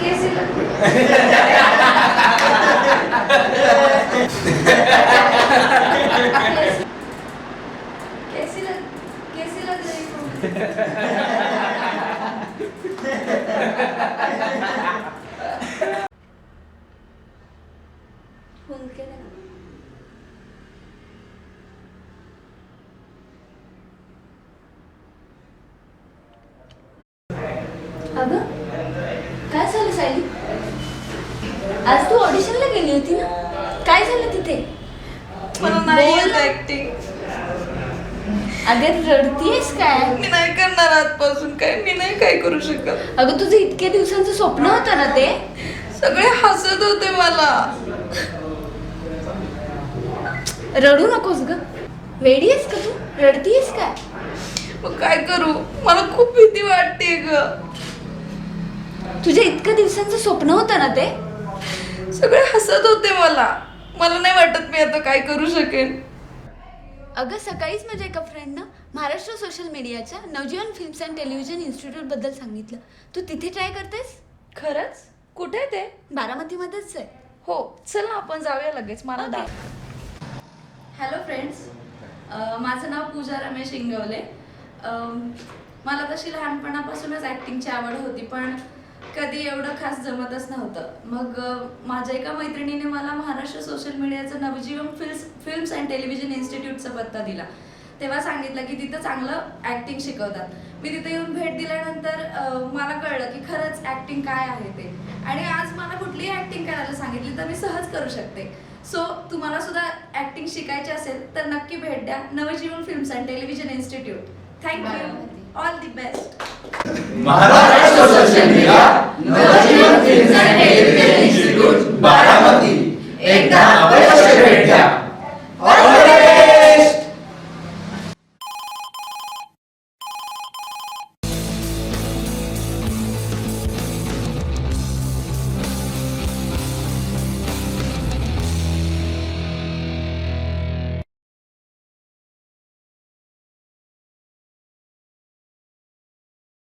कैसी लग रही हूँ? उनके ना अगं काय झालं सायली? आज तू ऑडिशनला गेली होती ना, काय झालं तिथे? मला नाही येत ऍक्टिंग. अगं रडतीयस काय? मी नाही करणार आजपासून काय. मी नाही काय करू शकत. अगं तुझं इतके दिवसांचं स्वप्न होतं ना ते. सगळे हसत होते मला. रडू नकोस ग. वेडी आहेस का तू? रडतीयस काय? मग काय करू? मला खूप भीती वाटते ग. तुझ्या इतक्या दिवसांचं स्वप्न होतं ना ते. सगळे हसत होते मला. मला नाही वाटत मी आता काय करू शकेन. अगं सकाळीच माझ्या एका फ्रेंडनं महाराष्ट्र सोशल मीडियाच्या नवजीवन फिल्म्स अँड टेलिव्हिजन इन्स्टिट्यूट बद्दल सांगितलं. तू तिथे ट्राय करतेस? खरंच? कुठे ते? बारामतीमध्येच आहे. हो चल ना आपण जाऊया लगेच. मला Okay. दाख. हॅलो फ्रेंड्स, माझं नाव पूजा रमेश इंगवले. मला तशी लहानपणापासूनच ॲक्टिंगची आवड होती, पण कधी एवढं खास जमतच नव्हतं. मग माझ्या एका मैत्रिणीने मला महाराष्ट्र सोशल मीडियाचं नवजीवन फिल्म्स अँड टेलिव्हिजन इन्स्टिट्यूटचा पत्ता दिला. तेव्हा सांगितलं की तिथं चांगलं ॲक्टिंग शिकवतात. मी तिथे येऊन भेट दिल्यानंतर मला कळलं की खरंच ॲक्टिंग काय आहे ते. आणि आज मला कुठलीही ॲक्टिंग करायला सांगितली तर मी सहज करू शकते. सो तुम्हाला सुद्धा ॲक्टिंग शिकायची असेल तर नक्की भेट द्या Navjeevan films and television institute. Thank you. All the best. Maharashtra social media Navjeevan films and television institute Baramati.